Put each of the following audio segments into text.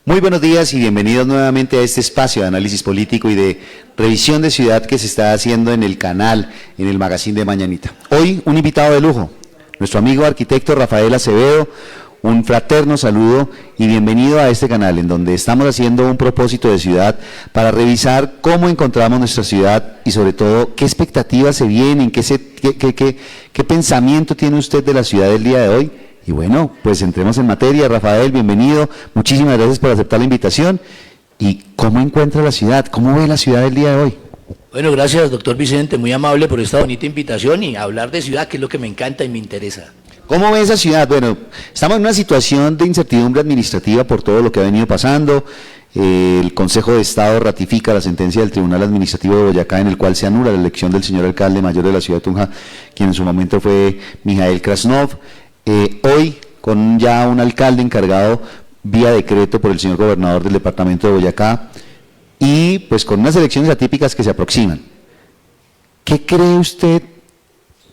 Muy buenos días y bienvenidos nuevamente a este espacio de análisis político y de revisión de ciudad que se está haciendo en el canal, en el magazine de Mañanita. Hoy un invitado de lujo, nuestro amigo arquitecto Rafael Acevedo, un fraterno saludo y bienvenido a este canal en donde estamos haciendo un propósito de ciudad para revisar cómo encontramos nuestra ciudad y sobre todo qué expectativas se vienen, qué pensamiento tiene usted de la ciudad del día de hoy. Y bueno, pues entremos en materia. Rafael, bienvenido, muchísimas gracias por aceptar la invitación. ¿Y cómo encuentra la ciudad? ¿Cómo ve la ciudad del día de hoy? Bueno, gracias doctor Vicente, muy amable por esta bonita invitación y hablar de ciudad, que es lo que me encanta y me interesa. ¿Cómo ve esa ciudad? Bueno, estamos en una situación de incertidumbre administrativa por todo lo que ha venido pasando. El Consejo de Estado ratifica la sentencia del Tribunal Administrativo de Boyacá en el cual se anula la elección del señor alcalde mayor de la ciudad de Tunja, quien en su momento fue Mijael Krasnov. Hoy, con ya un alcalde encargado vía decreto por el señor gobernador del departamento de Boyacá, y pues con unas elecciones atípicas que se aproximan. ¿Qué cree usted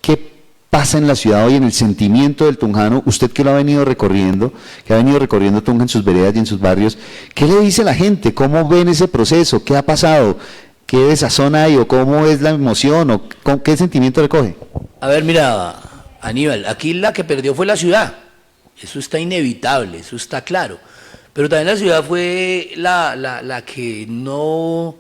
que pasa en la ciudad hoy, en el sentimiento del tunjano? Usted que lo ha venido recorriendo, que ha venido recorriendo Tunja en sus veredas y en sus barrios, ¿qué le dice a la gente? ¿Cómo ven ese proceso? ¿Qué ha pasado? ¿Qué desazón hay? ¿O cómo es la emoción? ¿O con qué sentimiento le coge? A ver, mira, Aníbal, aquí la que perdió fue la ciudad, eso está inevitable, eso está claro, pero también la ciudad fue la que no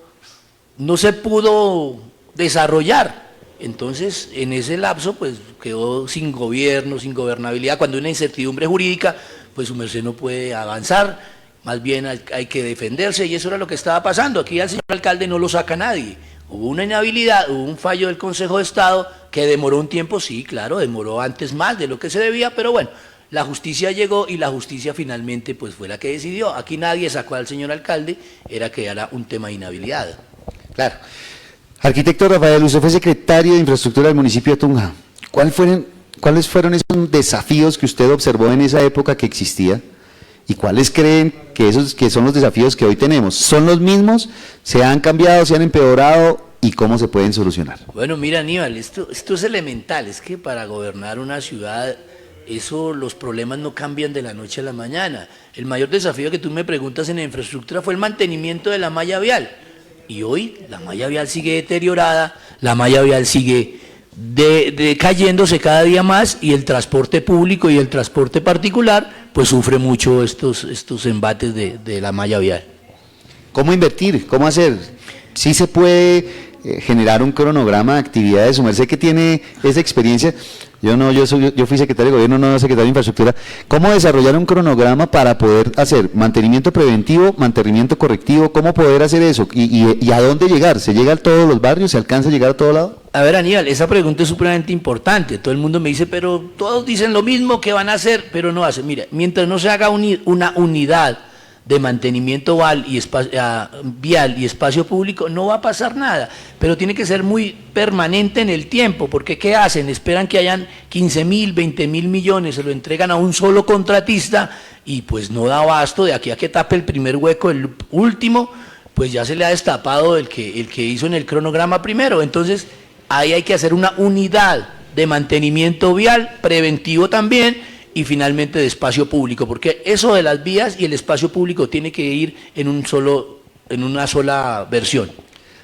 se pudo desarrollar. Entonces, en ese lapso, pues quedó sin gobierno, sin gobernabilidad. Cuando hay una incertidumbre jurídica, pues su merced no puede avanzar, más bien hay que defenderse, y eso era lo que estaba pasando. Aquí al señor alcalde no lo saca nadie. Hubo una inhabilidad, hubo un fallo del Consejo de Estado que demoró un tiempo, sí, claro, demoró antes más de lo que se debía, pero bueno, la justicia llegó y la justicia finalmente pues fue la que decidió. Aquí nadie sacó al señor alcalde, era que era un tema de inhabilidad. Claro. Arquitecto Rafael, usted fue secretario de Infraestructura del municipio de Tunja. ¿Cuáles fueron esos desafíos que usted observó en esa época que existía? ¿Y cuáles creen que son los desafíos que hoy tenemos? ¿Son los mismos? ¿Se han cambiado? ¿Se han empeorado? ¿Y cómo se pueden solucionar? Bueno, mira, Aníbal, esto es elemental. Es que para gobernar una ciudad, los problemas no cambian de la noche a la mañana. El mayor desafío que tú me preguntas en la infraestructura fue el mantenimiento de la malla vial. Y hoy la malla vial sigue deteriorada, la malla vial sigue decayéndose cada día más, y el transporte público y el transporte particular pues sufre mucho estos embates de la malla vial. ¿Cómo invertir? ¿Cómo hacer? ¿Sí se puede generar un cronograma de actividades? Su merced que tiene esa experiencia, yo fui secretario de gobierno, no secretario de infraestructura. ¿Cómo desarrollar un cronograma para poder hacer mantenimiento preventivo, mantenimiento correctivo? ¿Cómo poder hacer eso? ¿Y a dónde llegar? ¿Se llega a todos los barrios? ¿Se alcanza a llegar a todo lado? A ver, Aníbal, esa pregunta es supremamente importante. Todo el mundo me dice, pero todos dicen lo mismo, que van a hacer, pero no hacen. Mira, mientras no se haga una unidad de mantenimiento vial y espacio público, no va a pasar nada, pero tiene que ser muy permanente en el tiempo, porque ¿qué hacen? Esperan que hayan 15.000, 20.000 millones, se lo entregan a un solo contratista y pues no da abasto. De aquí a que tape el primer hueco, el último, pues ya se le ha destapado el que hizo en el cronograma primero. Entonces ahí hay que hacer una unidad de mantenimiento vial, preventivo también, y finalmente de espacio público, porque eso de las vías y el espacio público tiene que ir en una sola versión.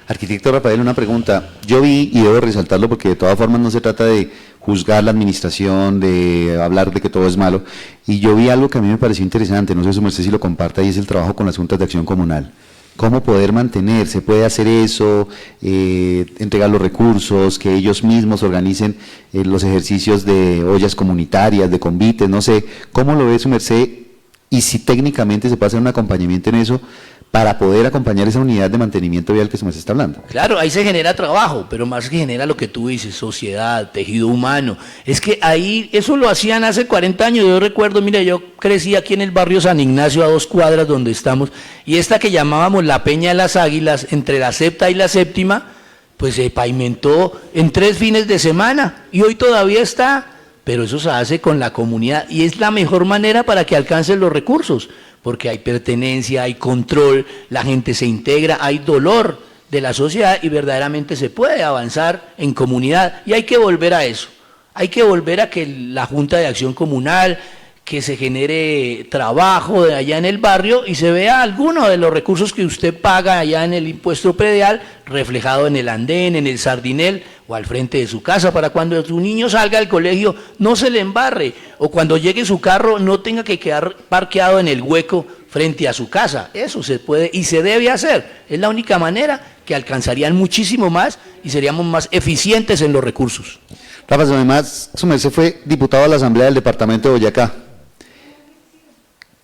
Arquitecto Rafael, una pregunta. Yo vi, y debo resaltarlo porque de todas formas no se trata de juzgar la administración, de hablar de que todo es malo, y yo vi algo que a mí me pareció interesante, no sé su merced si lo comparta, y es el trabajo con las juntas de acción comunal. ¿Cómo poder mantener? ¿Se puede hacer eso? Entregar los recursos, que ellos mismos organicen los ejercicios de ollas comunitarias, de convites, no sé. ¿Cómo lo ve su merced? Y si técnicamente se puede hacer un acompañamiento en eso para poder acompañar esa unidad de mantenimiento vial que su merced está hablando. Claro, ahí se genera trabajo, pero más que genera lo que tú dices, sociedad, tejido humano. Es que ahí, eso lo hacían hace 40 años, yo recuerdo, mira, yo crecí aquí en el barrio San Ignacio, a 2 cuadras donde estamos, y esta que llamábamos la Peña de las Águilas, entre la Séptima y la Séptima, pues se pavimentó en 3 fines de semana, y hoy todavía está, pero eso se hace con la comunidad, y es la mejor manera para que alcancen los recursos, porque hay pertenencia, hay control, la gente se integra, hay dolor de la sociedad y verdaderamente se puede avanzar en comunidad, y hay que volver a eso, hay que volver a que la Junta de Acción Comunal, que se genere trabajo de allá en el barrio y se vea alguno de los recursos que usted paga allá en el impuesto predial reflejado en el andén, en el sardinel o al frente de su casa, para cuando su niño salga del colegio no se le embarre, o cuando llegue su carro no tenga que quedar parqueado en el hueco frente a su casa. Eso se puede y se debe hacer. Es la única manera que alcanzarían muchísimo más y seríamos más eficientes en los recursos. Rafa, además, su merced fue diputado a la Asamblea del Departamento de Boyacá.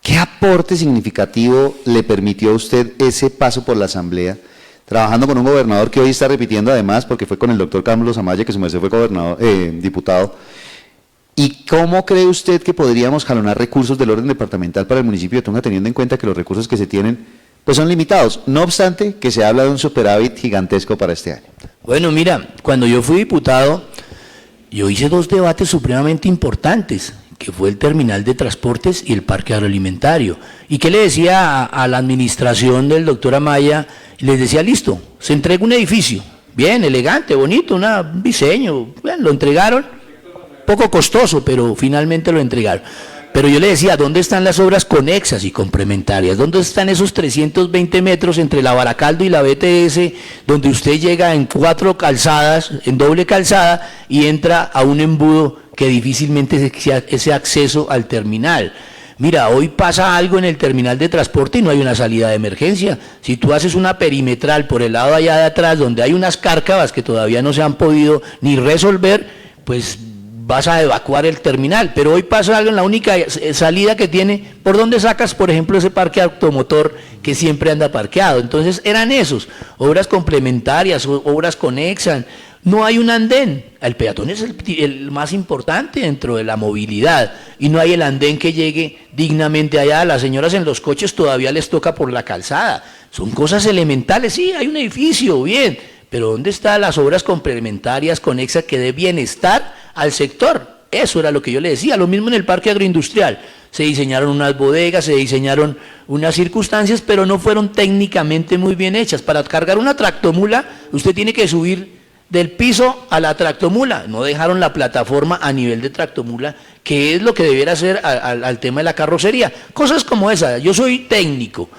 ¿Qué aporte significativo le permitió a usted ese paso por la Asamblea, trabajando con un gobernador que hoy está repitiendo además, porque fue con el doctor Carlos Amaya, que su merced fue diputado? ¿Y cómo cree usted que podríamos jalonar recursos del orden departamental para el municipio de Tunja, teniendo en cuenta que los recursos que se tienen pues son limitados, no obstante que se habla de un superávit gigantesco para este año? Bueno, mira, cuando yo fui diputado, yo hice 2 debates supremamente importantes, que fue el terminal de transportes y el parque agroalimentario. ¿Y qué le decía a la administración del doctor Amaya? Les decía, listo, se entrega un edificio, bien, elegante, bonito, un diseño, bueno, lo entregaron, poco costoso, pero finalmente lo entregaron. Pero yo le decía, ¿dónde están las obras conexas y complementarias? ¿Dónde están esos 320 metros entre la Baracaldo y la BTS, donde usted llega en 4 calzadas, en doble calzada, y entra a un embudo que difícilmente ese acceso al terminal? Mira, hoy pasa algo en el terminal de transporte y no hay una salida de emergencia. Si tú haces una perimetral por el lado allá de atrás, donde hay unas cárcavas que todavía no se han podido ni resolver, pues vas a evacuar el terminal. Pero hoy pasa algo en la única salida que tiene, ¿por dónde sacas, por ejemplo, ese parque automotor que siempre anda parqueado? Entonces eran esos, obras complementarias, obras conexas. No hay un andén, el peatón es el más importante dentro de la movilidad, y no hay el andén que llegue dignamente allá. A las señoras en los coches todavía les toca por la calzada. Son cosas elementales. Sí, hay un edificio, bien, pero ¿dónde están las obras complementarias, conexas, que dé bienestar al sector? Eso era lo que yo le decía. Lo mismo en el parque agroindustrial. Se diseñaron unas bodegas, se diseñaron unas circunstancias, pero no fueron técnicamente muy bien hechas. Para cargar una tractomula, usted tiene que subir del piso a la tractomula. No dejaron la plataforma a nivel de tractomula, que es lo que debiera hacer al tema de la carrocería. Cosas como esa. Yo soy técnico,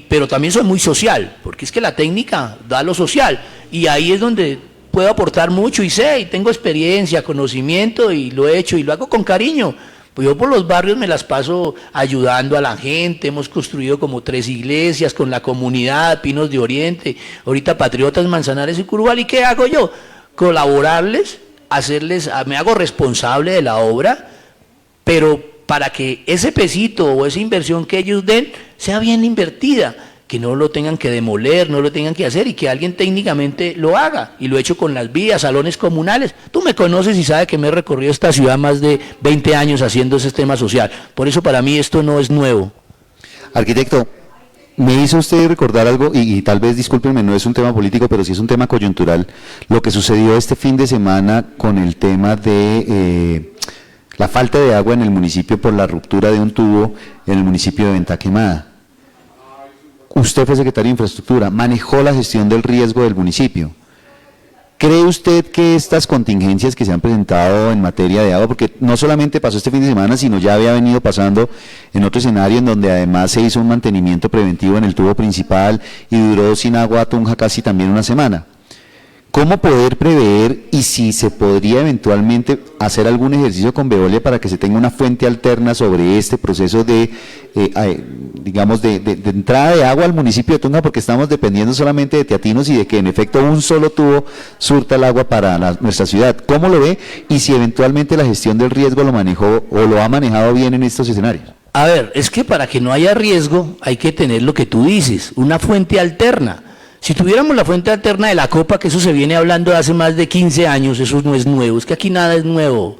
pero también soy muy social, porque es que la técnica da lo social, y ahí es donde puedo aportar mucho, y sé, y tengo experiencia, conocimiento, y lo he hecho, y lo hago con cariño. Pues yo por los barrios me las paso ayudando a la gente. Hemos construido como 3 iglesias con la comunidad, Pinos de Oriente, ahorita Patriotas, Manzanares y Curval. ¿Y qué hago yo? Colaborarles, me hago responsable de la obra, pero para que ese pesito o esa inversión que ellos den sea bien invertida, que no lo tengan que demoler, no lo tengan que hacer, y que alguien técnicamente lo haga. Y lo he hecho con las vías, salones comunales. Tú me conoces y sabes que me he recorrido esta ciudad más de 20 años haciendo ese tema social. Por eso para mí esto no es nuevo. Arquitecto, me hizo usted recordar algo, y tal vez, discúlpenme, no es un tema político, pero sí es un tema coyuntural, lo que sucedió este fin de semana con el tema de la falta de agua en el municipio por la ruptura de un tubo en el municipio de Venta Quemada. Usted fue secretario de Infraestructura, manejó la gestión del riesgo del municipio. ¿Cree usted que estas contingencias que se han presentado en materia de agua, porque no solamente pasó este fin de semana, sino ya había venido pasando en otro escenario en donde además se hizo un mantenimiento preventivo en el tubo principal y duró sin agua Tunja casi también una semana? ¿Cómo poder prever, y si se podría eventualmente hacer algún ejercicio con Veolia para que se tenga una fuente alterna sobre este proceso de, digamos, de entrada de agua al municipio de Tunja, porque estamos dependiendo solamente de Teatinos y de que en efecto un solo tubo surta el agua para nuestra ciudad? ¿Cómo lo ve? Y si eventualmente la gestión del riesgo lo manejó o lo ha manejado bien en estos escenarios. A ver, es que para que no haya riesgo hay que tener lo que tú dices, una fuente alterna. Si tuviéramos la fuente alterna de la copa, que eso se viene hablando de hace más de 15 años, eso no es nuevo, es que aquí nada es nuevo,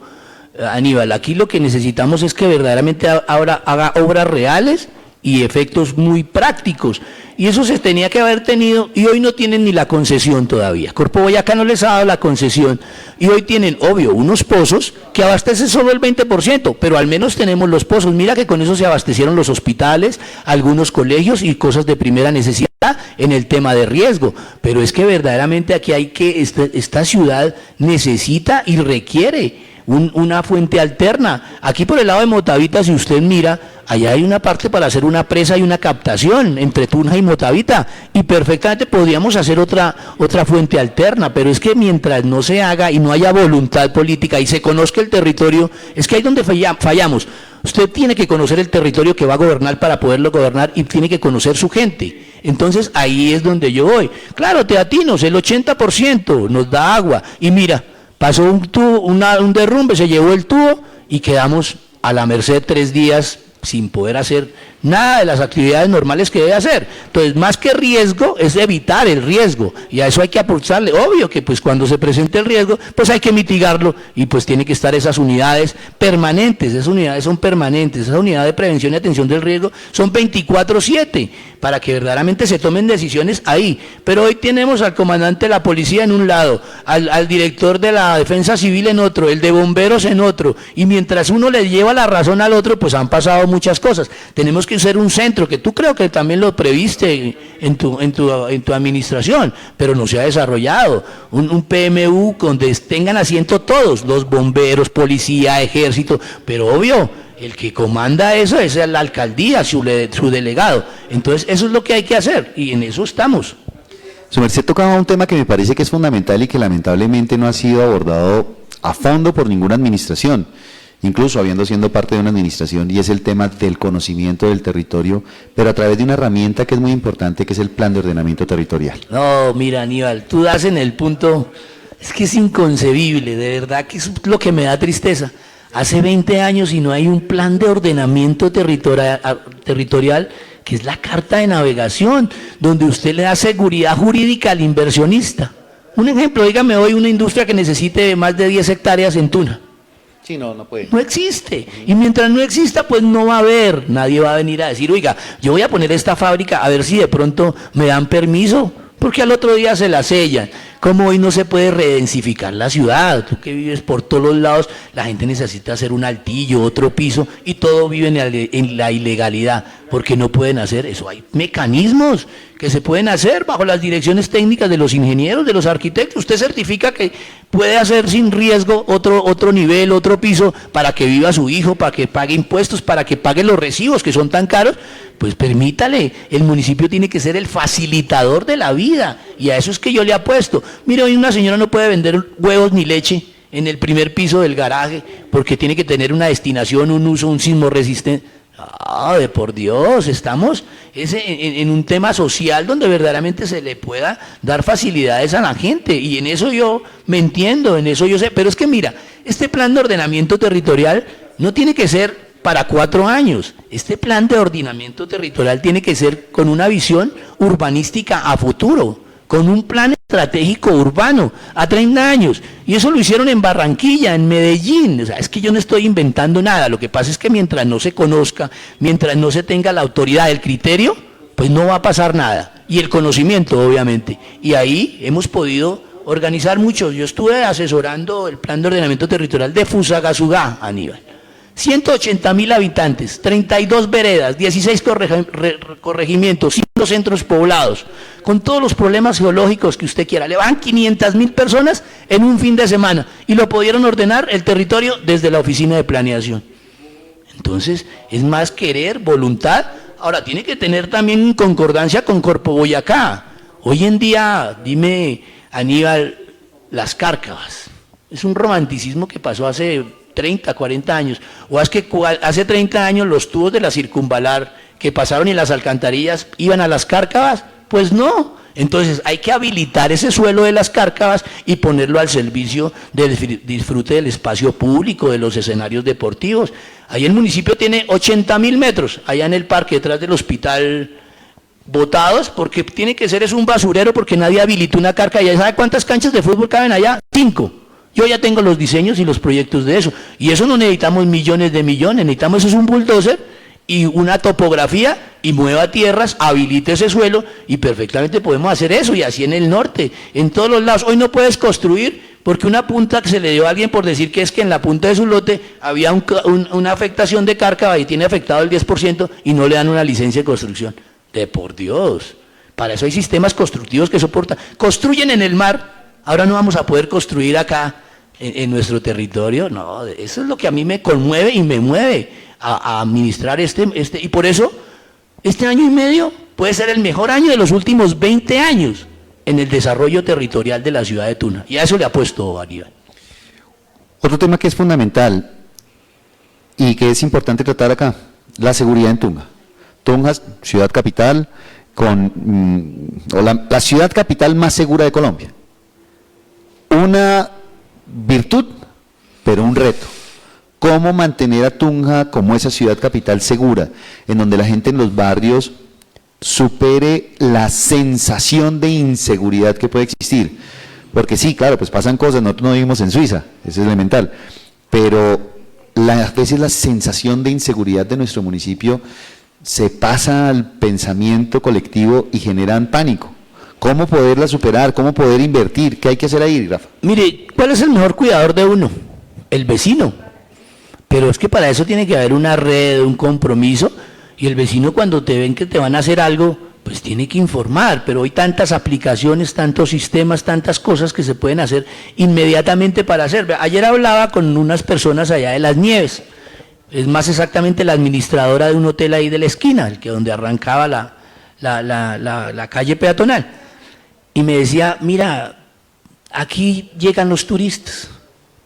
Aníbal. Aquí lo que necesitamos es que verdaderamente ahora haga obras reales y efectos muy prácticos, y eso se tenía que haber tenido, y hoy no tienen ni la concesión todavía. Corpo Boyacá no les ha dado la concesión, y hoy tienen, obvio, unos pozos que abastecen solo el 20%, pero al menos tenemos los pozos. Mira que con eso se abastecieron los hospitales, algunos colegios y cosas de primera necesidad en el tema de riesgo. Pero es que verdaderamente aquí esta ciudad necesita y requiere una fuente alterna. Aquí por el lado de Motavita, si usted mira, allá hay una parte para hacer una presa y una captación entre Tunja y Motavita, y perfectamente podríamos hacer otra fuente alterna, pero es que mientras no se haga y no haya voluntad política y se conozca el territorio, es que ahí es donde fallamos. Usted tiene que conocer el territorio que va a gobernar para poderlo gobernar y tiene que conocer su gente. Entonces ahí es donde yo voy. Claro, Teatinos, el 80% nos da agua, y mira, pasó un derrumbe, se llevó el tubo y quedamos a la merced 3 días sin poder hacer nada de las actividades normales que debe hacer. Entonces, más que riesgo, es evitar el riesgo, y a eso hay que apostarle. Obvio que pues cuando se presente el riesgo, pues hay que mitigarlo, y pues tiene que estar esas unidades permanentes. Esas unidades son permanentes, esas unidades de prevención y atención del riesgo son 24/7, para que verdaderamente se tomen decisiones ahí. Pero hoy tenemos al comandante de la policía en un lado, al director de la defensa civil en otro, el de bomberos en otro, y mientras uno le lleva la razón al otro, pues han pasado muchas cosas. Tenemos que ser un centro, que tú creo que también lo previste en tu administración, pero no se ha desarrollado. Un PMU donde tengan asiento todos, los bomberos, policía, ejército, pero obvio, el que comanda eso es la alcaldía, su delegado. Entonces eso es lo que hay que hacer, y en eso estamos. Su merced tocaba un tema que me parece que es fundamental y que lamentablemente no ha sido abordado a fondo por ninguna administración, incluso habiendo sido parte de una administración, y es el tema del conocimiento del territorio, pero a través de una herramienta que es muy importante, que es el plan de ordenamiento territorial. No, mira, Aníbal, tú das en el punto, es que es inconcebible, de verdad que es lo que me da tristeza. Hace 20 años y no hay un plan de ordenamiento territorial, que es la carta de navegación, donde usted le da seguridad jurídica al inversionista. Un ejemplo, dígame hoy una industria que necesite más de 10 hectáreas en Tuna. Sí, no puede. No existe. Y mientras no exista, pues no va a haber. Nadie va a venir a decir, oiga, yo voy a poner esta fábrica a ver si de pronto me dan permiso, porque al otro día se la sellan. Como hoy no se puede redensificar la ciudad, tú que vives por todos los lados, la gente necesita hacer un altillo, otro piso, y todo vive en la ilegalidad, porque no pueden hacer eso. Hay mecanismos que se pueden hacer bajo las direcciones técnicas de los ingenieros, de los arquitectos. Usted certifica que puede hacer sin riesgo otro nivel, otro piso, para que viva su hijo, para que pague impuestos, para que pague los recibos que son tan caros. Pues permítale, el municipio tiene que ser el facilitador de la vida, y a eso es que yo le apuesto. Mire, hoy una señora no puede vender huevos ni leche en el primer piso del garaje, porque tiene que tener una destinación, un uso, un sismo resistente. Ah, de por Dios, estamos en un tema social donde verdaderamente se le pueda dar facilidades a la gente, y en eso yo me entiendo, en eso yo sé, pero es que mira, este plan de ordenamiento territorial no tiene que ser para 4 años. Este plan de ordenamiento territorial tiene que ser con una visión urbanística a futuro, con un plan estratégico urbano a 30 años. Y eso lo hicieron en Barranquilla, en Medellín. O sea, es que yo no estoy inventando nada. Lo que pasa es que mientras no se conozca, mientras no se tenga la autoridad, el criterio, pues no va a pasar nada. Y el conocimiento, obviamente. Y ahí hemos podido organizar mucho. Yo estuve asesorando el plan de ordenamiento territorial de Fusagasugá, Aníbal. 180.000 habitantes, 32 veredas, 16 corregimientos, 5 centros poblados, con todos los problemas geológicos que usted quiera. Le van 500.000 personas en un fin de semana, y lo pudieron ordenar el territorio desde la oficina de planeación. Entonces, es más querer, voluntad. Ahora, tiene que tener también concordancia con Corpo Boyacá. Hoy en día, dime, Aníbal, las cárcavas. Es un romanticismo que pasó hace 30, 40 años, o es que hace 30 años los tubos de la circunvalar que pasaron en las alcantarillas iban a las cárcavas. Pues no. Entonces hay que habilitar ese suelo de las cárcavas y ponerlo al servicio del disfrute del espacio público, de los escenarios deportivos. Ahí el municipio tiene 80.000 metros, allá en el parque detrás del hospital, botados, porque tiene que ser, es un basurero, porque nadie habilitó una cárcava. ¿Ya sabe cuántas canchas de fútbol caben allá? 5. Yo ya tengo los diseños y los proyectos de eso, y eso no necesitamos millones de millones, necesitamos eso es un bulldozer y una topografía, y mueva tierras, habilite ese suelo, y perfectamente podemos hacer eso. Y así en el norte, en todos los lados. Hoy no puedes construir porque una punta que se le dio a alguien por decir que es que en la punta de su lote había una afectación de cárcava y tiene afectado el 10%, y no le dan una licencia de construcción. De por Dios, para eso hay sistemas constructivos que soportan. Construyen en el mar, ahora no vamos a poder construir acá. en nuestro territorio, no, eso es lo que a mí me conmueve y me mueve a administrar y por eso este año y medio puede ser el mejor año de los últimos 20 años en el desarrollo territorial de la ciudad de Tuna, y a eso le apuesto, Aníbal. Otro tema que es fundamental y que es importante tratar acá, la seguridad en Tunja. Tunja, ciudad capital, la ciudad capital más segura de Colombia. Una virtud, pero un reto. ¿Cómo mantener a Tunja como esa ciudad capital segura, en donde la gente en los barrios supere la sensación de inseguridad que puede existir? Porque sí, claro, pues pasan cosas, nosotros no vivimos en Suiza, eso es elemental, pero a veces la sensación de inseguridad de nuestro municipio se pasa al pensamiento colectivo y generan pánico. ¿Cómo poderla superar? ¿Cómo poder invertir? ¿Qué hay que hacer ahí, Rafa? Mire, ¿cuál es el mejor cuidador de uno? El vecino. Pero es que para eso tiene que haber una red, un compromiso, y el vecino cuando te ven que te van a hacer algo, pues tiene que informar, pero hay tantas aplicaciones, tantos sistemas, tantas cosas que se pueden hacer inmediatamente para hacer. Ayer hablaba con unas personas allá de Las Nieves, es más exactamente la administradora de un hotel ahí de la esquina, donde arrancaba la calle peatonal, y me decía, mira, aquí llegan los turistas,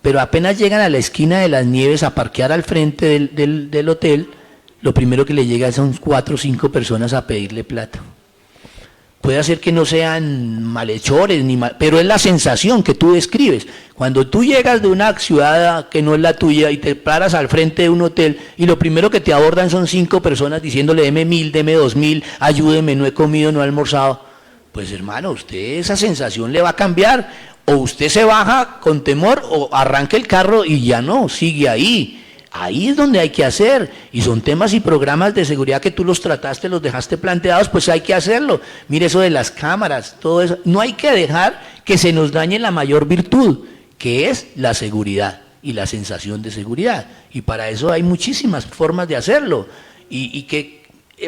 pero apenas llegan a la esquina de Las Nieves a parquear al frente del hotel, lo primero que le llega son 4 o 5 personas a pedirle plata. Puede hacer que no sean malhechores, pero es la sensación que tú describes. Cuando tú llegas de una ciudad que no es la tuya y te paras al frente de un hotel y lo primero que te abordan son 5 personas diciéndole deme 1000, deme 2000, ayúdeme, no he comido, no he almorzado, pues hermano, usted esa sensación le va a cambiar, o usted se baja con temor o arranca el carro y ya no, sigue ahí. Ahí es donde hay que hacer, y son temas y programas de seguridad que tú los trataste, los dejaste planteados, pues hay que hacerlo. Mire eso de las cámaras, todo eso, no hay que dejar que se nos dañe la mayor virtud, que es la seguridad y la sensación de seguridad, y para eso hay muchísimas formas de hacerlo,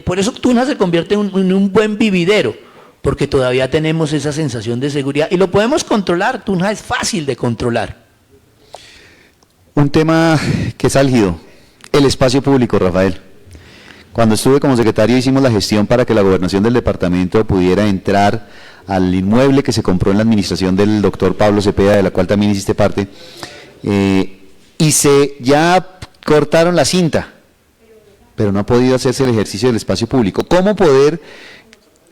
por eso Tuna se convierte en un buen vividero, porque todavía tenemos esa sensación de seguridad, y lo podemos controlar. Tuna es fácil de controlar. Un tema que es álgido, el espacio público, Rafael. Cuando estuve como secretario hicimos la gestión para que la gobernación del departamento pudiera entrar al inmueble que se compró en la administración del doctor Pablo Cepeda, de la cual también hiciste parte, y ya cortaron la cinta, pero no ha podido hacerse el ejercicio del espacio público. ¿Cómo poder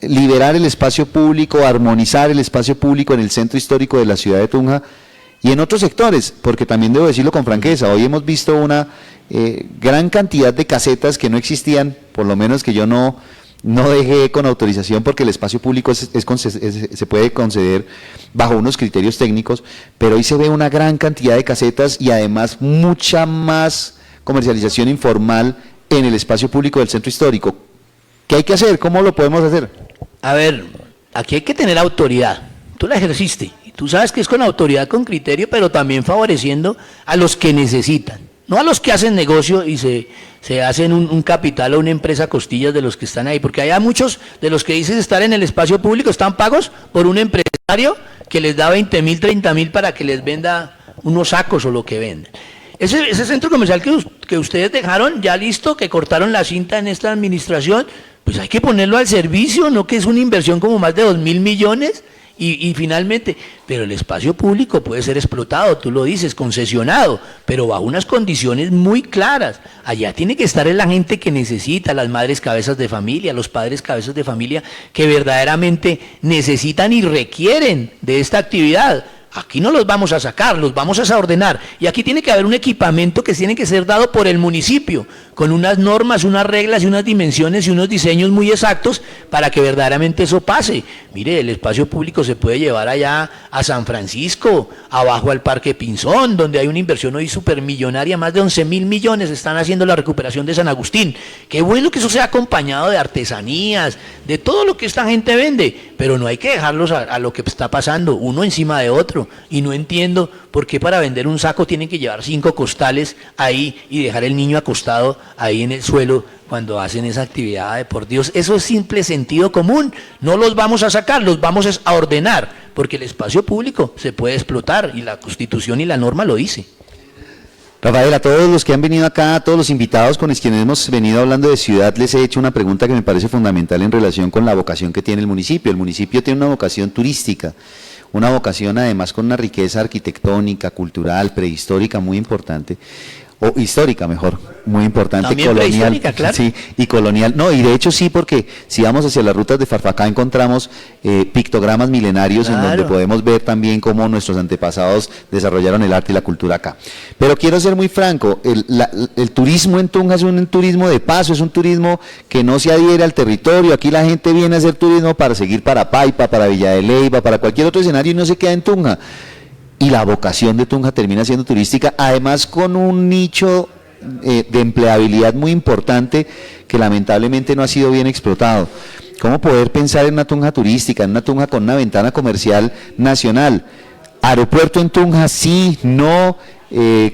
liberar el espacio público, armonizar el espacio público en el centro histórico de la ciudad de Tunja y en otros sectores? Porque también debo decirlo con franqueza, hoy hemos visto una gran cantidad de casetas que no existían, por lo menos que yo no dejé con autorización, porque el espacio público se puede conceder bajo unos criterios técnicos, pero hoy se ve una gran cantidad de casetas y además mucha más comercialización informal en el espacio público del centro histórico. ¿Qué hay que hacer? ¿Cómo lo podemos hacer? A ver, aquí hay que tener autoridad, tú la ejerciste. Tú sabes que es con autoridad, con criterio, pero también favoreciendo a los que necesitan, no a los que hacen negocio y se hacen un capital o una empresa a costillas de los que están ahí, porque hay muchos de los que dicen estar en el espacio público, están pagos por un empresario que les da 20.000, 30.000 para que les venda unos sacos o lo que venden. Ese centro comercial que ustedes dejaron ya listo, que cortaron la cinta en esta administración, pues hay que ponerlo al servicio, no que es una inversión como más de 2.000 millones, y finalmente, pero el espacio público puede ser explotado, tú lo dices, concesionado, pero bajo unas condiciones muy claras. Allá tiene que estar la gente que necesita, las madres cabezas de familia, los padres cabezas de familia, que verdaderamente necesitan y requieren de esta actividad. Aquí no los vamos a sacar, los vamos a ordenar, y aquí tiene que haber un equipamiento que tiene que ser dado por el municipio, con unas normas, unas reglas y unas dimensiones y unos diseños muy exactos para que verdaderamente eso pase. Mire, el espacio público se puede llevar allá a San Francisco, abajo al Parque Pinzón, donde hay una inversión hoy supermillonaria, más de 11.000 millones están haciendo la recuperación de San Agustín. Qué bueno que eso sea acompañado de artesanías, de todo lo que esta gente vende, pero no hay que dejarlos a lo que está pasando, uno encima de otro. Y no entiendo ¿por qué para vender un saco tienen que llevar 5 costales ahí y dejar el niño acostado ahí en el suelo cuando hacen esa actividad? De por Dios, eso es simple sentido común. No los vamos a sacar, los vamos a ordenar, porque el espacio público se puede explotar y la Constitución y la norma lo dice. Rafael, a todos los que han venido acá, a todos los invitados con quienes hemos venido hablando de ciudad, les he hecho una pregunta que me parece fundamental en relación con la vocación que tiene el municipio. El municipio tiene una vocación turística, una vocación además con una riqueza arquitectónica, cultural, prehistórica muy importante, o histórica mejor, muy importante, también colonial, claro. Sí, y colonial, no, y de hecho sí, porque si vamos hacia las rutas de Farfacá encontramos pictogramas milenarios, claro, en donde podemos ver también cómo nuestros antepasados desarrollaron el arte y la cultura acá. Pero quiero ser muy franco, el turismo en Tunja es un turismo de paso, es un turismo que no se adhiere al territorio. Aquí la gente viene a hacer turismo para seguir para Paipa, para Villa de Leyva, para cualquier otro escenario y no se queda en Tunja. Y la vocación de Tunja termina siendo turística, además con un nicho de empleabilidad muy importante que lamentablemente no ha sido bien explotado. ¿Cómo poder pensar en una Tunja turística, en una Tunja con una ventana comercial nacional? ¿Aeropuerto en Tunja? Sí, no.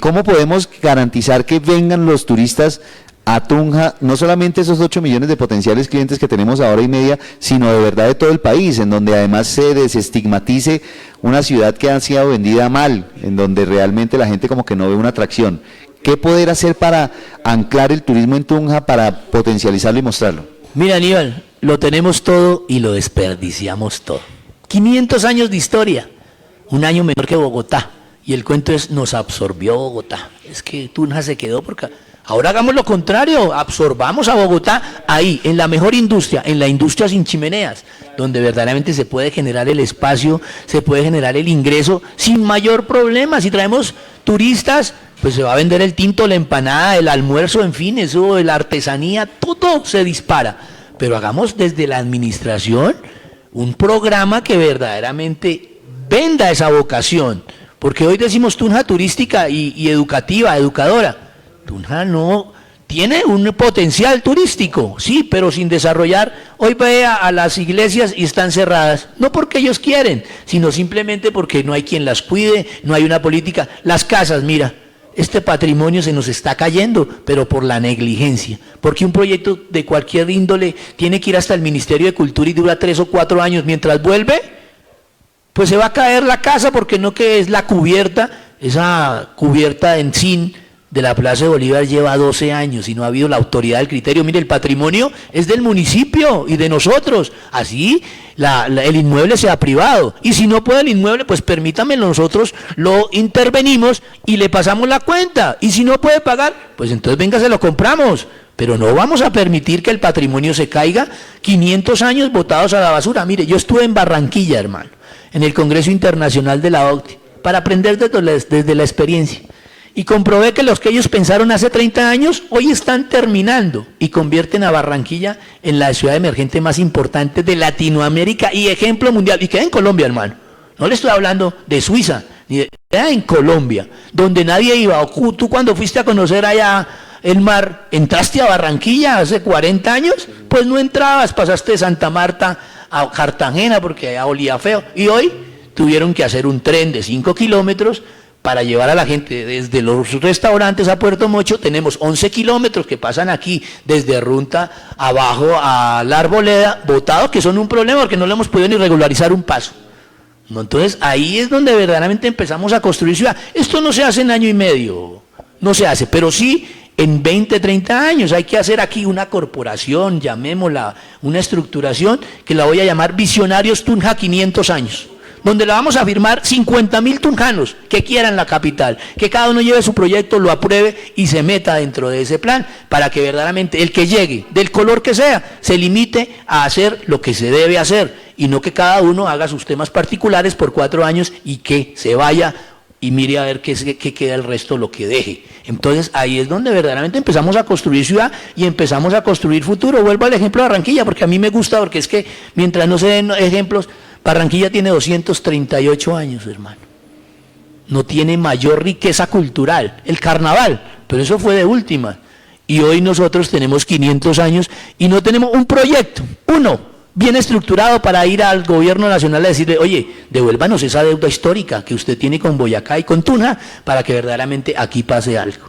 ¿Cómo podemos garantizar que vengan los turistas a Tunja, no solamente esos 8 millones de potenciales clientes que tenemos ahora y media, sino de verdad de todo el país, en donde además se desestigmatice una ciudad que ha sido vendida mal, en donde realmente la gente como que no ve una atracción? ¿Qué poder hacer para anclar el turismo en Tunja, para potencializarlo y mostrarlo? Mira, Aníbal, lo tenemos todo y lo desperdiciamos todo. 500 años de historia, un año menor que Bogotá, y el cuento es, nos absorbió Bogotá. Es que Tunja se quedó porque... Ahora hagamos lo contrario, absorbamos a Bogotá ahí, en la mejor industria, en la industria sin chimeneas, donde verdaderamente se puede generar el espacio, se puede generar el ingreso sin mayor problema. Si traemos turistas, pues se va a vender el tinto, la empanada, el almuerzo, en fin, eso, la artesanía, todo se dispara. Pero hagamos desde la administración un programa que verdaderamente venda esa vocación, porque hoy decimos Tunja turística y educativa, educadora. Tunja no tiene un potencial turístico, sí, pero sin desarrollar. Hoy ve a las iglesias y están cerradas, no porque ellos quieren, sino simplemente porque no hay quien las cuide, no hay una política. Las casas, mira, este patrimonio se nos está cayendo, pero por la negligencia, porque un proyecto de cualquier índole tiene que ir hasta el Ministerio de Cultura y dura 3 o 4 años, mientras vuelve, pues se va a caer la casa, porque no que es la cubierta, esa cubierta en zinc de la Plaza de Bolívar lleva 12 años y no ha habido la autoridad del criterio. Mire, el patrimonio es del municipio y de nosotros, así el inmueble sea privado, y si no puede el inmueble, pues permítame, nosotros lo intervenimos y le pasamos la cuenta, y si no puede pagar, pues entonces venga, se lo compramos, pero no vamos a permitir que el patrimonio se caiga. 500 años botados a la basura. Mire, yo estuve en Barranquilla, hermano, en el Congreso Internacional de la OCDE, para aprender desde la experiencia. Y comprobé que los que ellos pensaron hace 30 años, hoy están terminando y convierten a Barranquilla en la ciudad emergente más importante de Latinoamérica y ejemplo mundial. Y queda en Colombia, hermano. No le estoy hablando de Suiza, queda en Colombia, donde nadie iba. O tú cuando fuiste a conocer allá el mar, ¿entraste a Barranquilla hace 40 años? Pues no entrabas, pasaste de Santa Marta a Cartagena porque allá olía feo. Y hoy tuvieron que hacer un tren de 5 kilómetros para llevar a la gente desde los restaurantes a Puerto Mocho. Tenemos 11 kilómetros que pasan aquí desde Runta abajo a la Arboleda, botados, que son un problema porque no le hemos podido ni regularizar un paso. Entonces ahí es donde verdaderamente empezamos a construir ciudad. Esto no se hace en año y medio, no se hace, pero sí en 20, 30 años. Hay que hacer aquí una corporación, llamémosla, una estructuración que la voy a llamar Visionarios Tunja 500 años. Donde la vamos a firmar 50.000 tunjanos que quieran la capital, que cada uno lleve su proyecto, lo apruebe y se meta dentro de ese plan, para que verdaderamente el que llegue, del color que sea, se limite a hacer lo que se debe hacer, y no que cada uno haga sus temas particulares por 4 años y que se vaya y mire a ver qué queda el resto, lo que deje. Entonces ahí es donde verdaderamente empezamos a construir ciudad y empezamos a construir futuro. Vuelvo al ejemplo de Barranquilla, porque a mí me gusta, porque es que mientras no se den ejemplos, Barranquilla tiene 238 años, hermano. No tiene mayor riqueza cultural. El carnaval, pero eso fue de última. Y hoy nosotros tenemos 500 años y no tenemos un proyecto, uno, bien estructurado para ir al gobierno nacional a decirle, oye, devuélvanos esa deuda histórica que usted tiene con Boyacá y con Tunja para que verdaderamente aquí pase algo.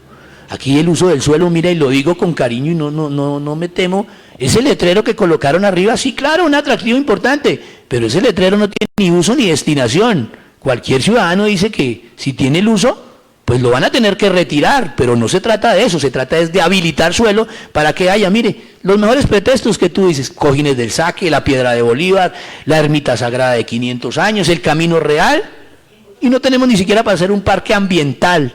Aquí el uso del suelo, mira, y lo digo con cariño y no me temo, ese letrero que colocaron arriba, sí, claro, un atractivo importante, pero ese letrero no tiene ni uso ni destinación. Cualquier ciudadano dice que si tiene el uso, pues lo van a tener que retirar, pero no se trata de eso, se trata de habilitar suelo para que haya, mire, los mejores pretextos que tú dices, Cojines del Saque, la Piedra de Bolívar, la Ermita Sagrada de 500 años, el Camino Real, y no tenemos ni siquiera para hacer un parque ambiental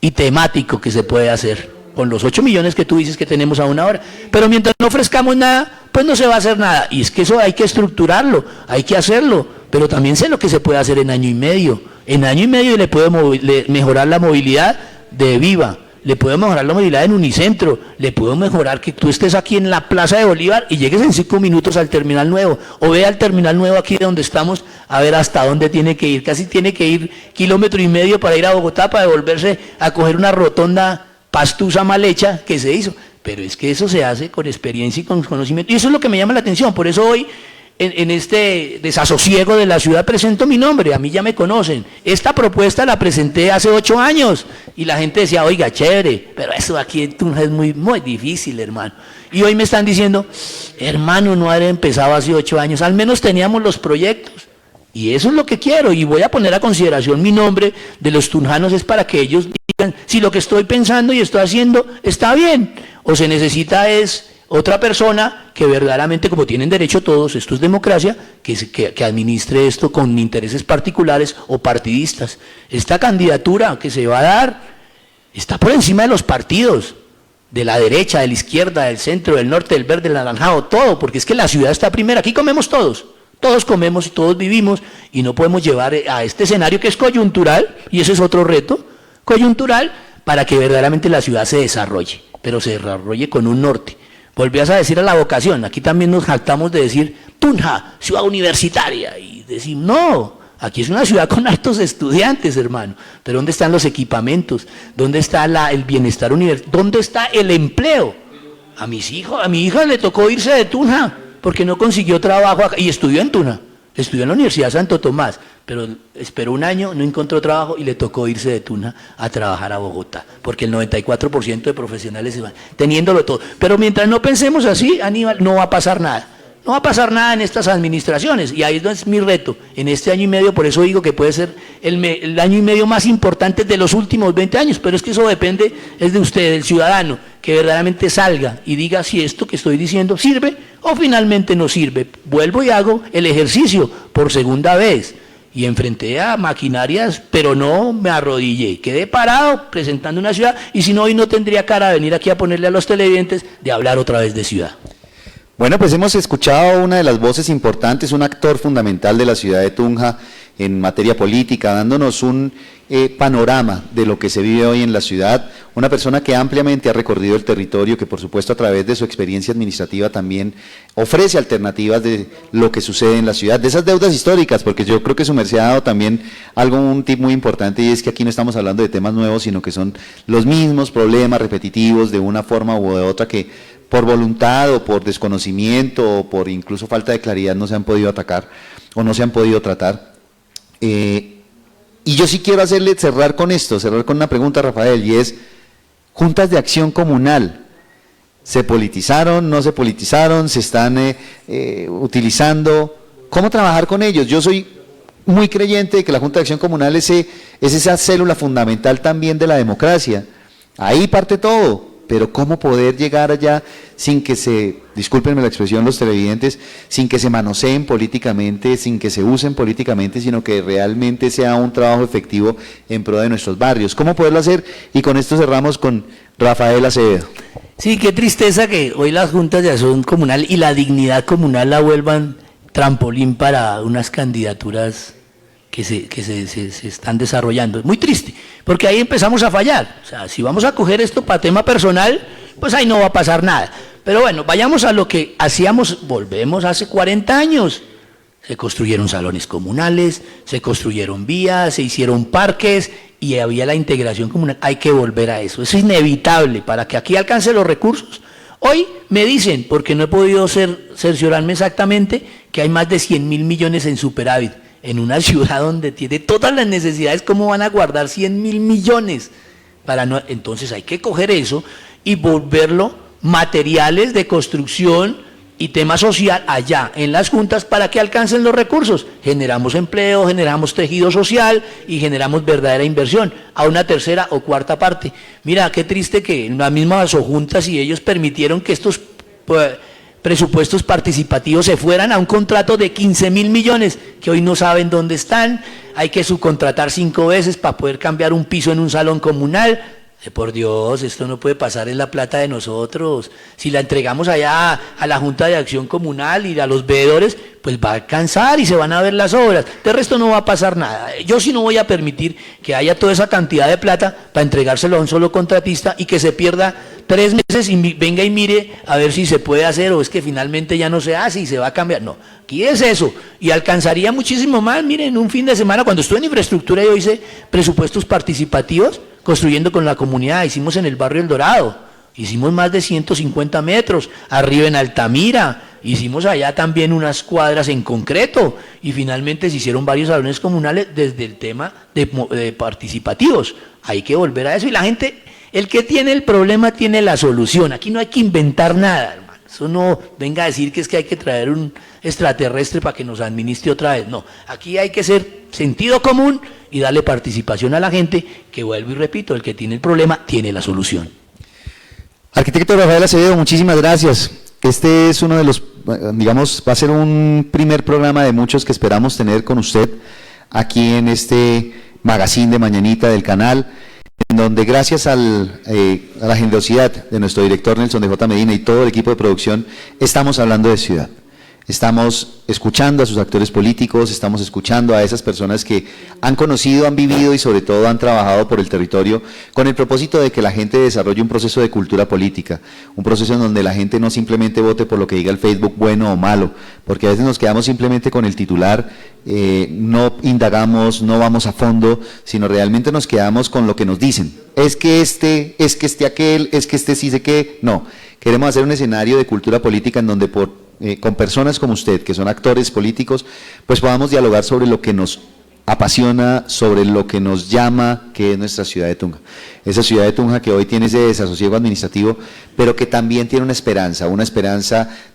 y temático que se puede hacer, con los 8 millones que tú dices que tenemos aún ahora, pero mientras no ofrezcamos nada, pues no se va a hacer nada, y es que eso hay que estructurarlo, hay que hacerlo, pero también sé lo que se puede hacer en año y medio. En año y medio le puedo mejorar la movilidad de Viva, le puedo mejorar la movilidad en Unicentro, le puedo mejorar que tú estés aquí en la Plaza de Bolívar y llegues en 5 minutos al terminal nuevo, o ve al terminal nuevo aquí de donde estamos, a ver hasta dónde tiene que ir, casi tiene que ir 1,5 kilómetros para ir a Bogotá, para devolverse a coger una rotonda pastusa mal hecha que se hizo, pero es que eso se hace con experiencia y con conocimiento, y eso es lo que me llama la atención, por eso hoy en este desasosiego de la ciudad presento mi nombre, a mí ya me conocen. Esta propuesta la presenté hace 8 años y la gente decía, oiga, chévere, pero eso aquí en Tunja es muy difícil, hermano. Y hoy me están diciendo, hermano, no haber empezado hace 8 años, al menos teníamos los proyectos. Y eso es lo que quiero, y voy a poner a consideración mi nombre de los tunjanos, es para que ellos digan si lo que estoy pensando y estoy haciendo está bien, o se necesita es otra persona que verdaderamente, como tienen derecho todos, esto es democracia, que administre esto con intereses particulares o partidistas. Esta candidatura que se va a dar está por encima de los partidos, de la derecha, de la izquierda, del centro, del norte, del verde, del anaranjado, todo, porque es que la ciudad está primera, aquí comemos todos comemos y todos vivimos, y no podemos llevar a este escenario que es coyuntural, y ese es otro reto, coyuntural, para que verdaderamente la ciudad se desarrolle, pero se desarrolle con un norte. Volvías a decir a la vocación, aquí también nos jactamos de decir, Tunja, ciudad universitaria, y decir, no, aquí es una ciudad con altos estudiantes, hermano, pero ¿dónde están los equipamientos? ¿Dónde está el bienestar universitario? ¿Dónde está el empleo? A mi hija le tocó irse de Tunja, porque no consiguió trabajo acá, y estudió en Tunja, estudió en la Universidad de Santo Tomás, pero esperó un año, no encontró trabajo y le tocó irse de Tunja a trabajar a Bogotá, porque el 94% de profesionales se van, teniéndolo todo. Pero mientras no pensemos así, Aníbal, no va a pasar nada. No va a pasar nada en estas administraciones, y ahí es mi reto, en este año y medio, por eso digo que puede ser el año y medio más importante de los últimos 20 años, pero es que eso depende, es de usted, del ciudadano, que verdaderamente salga y diga si esto que estoy diciendo sirve o finalmente no sirve. Vuelvo y hago el ejercicio por segunda vez, y enfrenté a maquinarias, pero no me arrodillé, quedé parado presentando una ciudad, y si no, hoy no tendría cara de venir aquí a ponerle a los televidentes de hablar otra vez de ciudad. Bueno, pues hemos escuchado una de las voces importantes, un actor fundamental de la ciudad de Tunja en materia política, dándonos un panorama de lo que se vive hoy en la ciudad, una persona que ampliamente ha recorrido el territorio, que por supuesto a través de su experiencia administrativa también ofrece alternativas de lo que sucede en la ciudad, de esas deudas históricas, porque yo creo que su merced ha dado también un tip muy importante, y es que aquí no estamos hablando de temas nuevos, sino que son los mismos problemas repetitivos de una forma u de otra que por voluntad o por desconocimiento o por incluso falta de claridad no se han podido atacar o no se han podido tratar. Y yo sí quiero cerrar con una pregunta, Rafael, y es, juntas de acción comunal, ¿se politizaron, no se politizaron, se están utilizando? ¿Cómo trabajar con ellos? Yo soy muy creyente de que la Junta de Acción Comunal es esa célula fundamental también de la democracia, ahí parte todo. Pero ¿cómo poder llegar allá sin que discúlpenme la expresión los televidentes, sin que se manoseen políticamente, sin que se usen políticamente, sino que realmente sea un trabajo efectivo en pro de nuestros barrios? ¿Cómo poderlo hacer? Y con esto cerramos con Rafael Acevedo. Sí, qué tristeza que hoy las juntas de acción comunal y la dignidad comunal la vuelvan trampolín para unas candidaturas que se están desarrollando. Es muy triste, porque ahí empezamos a fallar. O sea, si vamos a coger esto para tema personal, pues ahí no va a pasar nada. Pero bueno, vayamos a lo que hacíamos, volvemos hace 40 años. Se construyeron salones comunales, se construyeron vías, se hicieron parques y había la integración comunal. Hay que volver a eso. Es inevitable para que aquí alcance los recursos. Hoy me dicen, porque no he podido cerciorarme exactamente, que hay más de 100.000 millones en superávit. En una ciudad donde tiene todas las necesidades, ¿cómo van a guardar 100.000 millones? Entonces hay que coger eso y volverlo materiales de construcción y tema social allá en las juntas para que alcancen los recursos. Generamos empleo, generamos tejido social y generamos verdadera inversión a una tercera o cuarta parte. Mira, qué triste que en las mismas juntas y ellos permitieron que estos presupuestos participativos se fueran a un contrato de 15.000 millones, que hoy no saben dónde están, hay que subcontratar 5 veces para poder cambiar un piso en un salón comunal. Por Dios, esto no puede pasar, es la plata de nosotros. Si la entregamos allá a la Junta de Acción Comunal y a los veedores, pues va a alcanzar y se van a ver las obras. De resto no va a pasar nada. Yo sí no voy a permitir que haya toda esa cantidad de plata para entregárselo a un solo contratista y que se pierda 3 meses y venga y mire a ver si se puede hacer o es que finalmente ya no se hace y se va a cambiar. No, aquí es eso. Y alcanzaría muchísimo más. Miren, un fin de semana, cuando estuve en infraestructura yo hice presupuestos participativos, construyendo con la comunidad, hicimos en el barrio El Dorado, hicimos más de 150 metros, arriba en Altamira, hicimos allá también unas cuadras en concreto, y finalmente se hicieron varios salones comunales desde el tema de participativos. Hay que volver a eso, y la gente, el que tiene el problema tiene la solución, aquí no hay que inventar nada, hermano. Eso no venga a decir que es que hay que traer un extraterrestre para que nos administre otra vez, no, aquí hay que ser sentido común y darle participación a la gente, que vuelvo y repito, el que tiene el problema tiene la solución. Arquitecto Rafael Acevedo, muchísimas gracias. Este es uno de los, digamos, va a ser un primer programa de muchos que esperamos tener con usted aquí en este magazine de Mañanita del canal, en donde gracias a la generosidad de nuestro director Nelson de J. Medina y todo el equipo de producción, estamos hablando de ciudad. Estamos escuchando a sus actores políticos, estamos escuchando a esas personas que han conocido, han vivido y sobre todo han trabajado por el territorio con el propósito de que la gente desarrolle un proceso de cultura política, un proceso en donde la gente no simplemente vote por lo que diga el Facebook bueno o malo, porque a veces nos quedamos simplemente con el titular, no indagamos, no vamos a fondo, sino realmente nos quedamos con lo que nos dicen. Es que este aquel, es que este sí sé qué, no. Queremos hacer un escenario de cultura política en donde con personas como usted, que son actores políticos, pues podamos dialogar sobre lo que nos apasiona, sobre lo que nos llama, que es nuestra ciudad de Tunja. Esa ciudad de Tunja que hoy tiene ese desasosiego administrativo, pero que también tiene una esperanza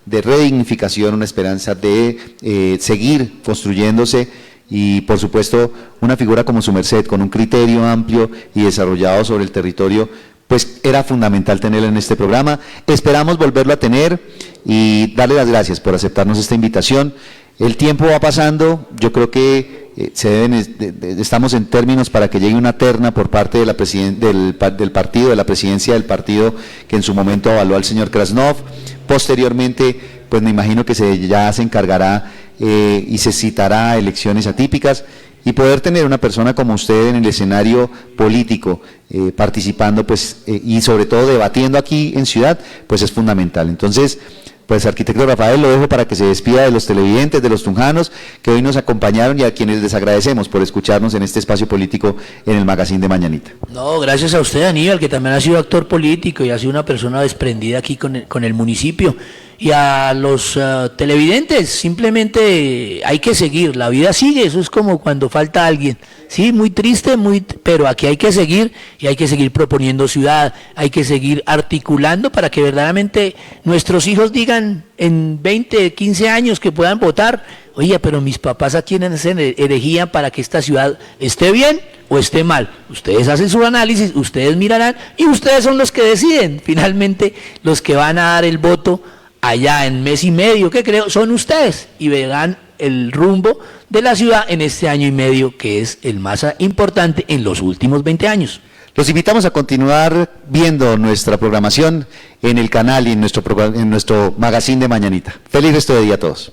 de redignificación, una esperanza de seguir construyéndose y, por supuesto, una figura como su merced, con un criterio amplio y desarrollado sobre el territorio, pues era fundamental tenerlo en este programa. Esperamos volverlo a tener y darle las gracias por aceptarnos esta invitación. El tiempo va pasando, yo creo que estamos en términos para que llegue una terna por parte de la del partido, de la presidencia del partido que en su momento avaló al señor Krasnov. Posteriormente, pues me imagino que ya se encargará y se citará elecciones atípicas. Y poder tener una persona como usted en el escenario político, participando pues, y sobre todo debatiendo aquí en Ciudad, pues es fundamental. Entonces, pues arquitecto Rafael, lo dejo para que se despida de los televidentes, de los tunjanos que hoy nos acompañaron y a quienes les agradecemos por escucharnos en este espacio político en el magazine de Mañanita. No, gracias a usted, Aníbal, que también ha sido actor político y ha sido una persona desprendida aquí con el municipio. Y a los televidentes, simplemente hay que seguir, la vida sigue, eso es como cuando falta alguien, sí, muy triste, pero aquí hay que seguir y hay que seguir proponiendo ciudad, hay que seguir articulando para que verdaderamente nuestros hijos digan en 20, 15 años que puedan votar, oye, pero mis papás a quienes se elegían para que esta ciudad esté bien o esté mal. Ustedes hacen su análisis, ustedes mirarán y ustedes son los que deciden, finalmente los que van a dar el voto allá en mes y medio, que creo, son ustedes, y verán el rumbo de la ciudad en este año y medio, que es el más importante en los últimos 20 años. Los invitamos a continuar viendo nuestra programación en el canal y en nuestro magazine de Mañanita. Feliz resto de día a todos.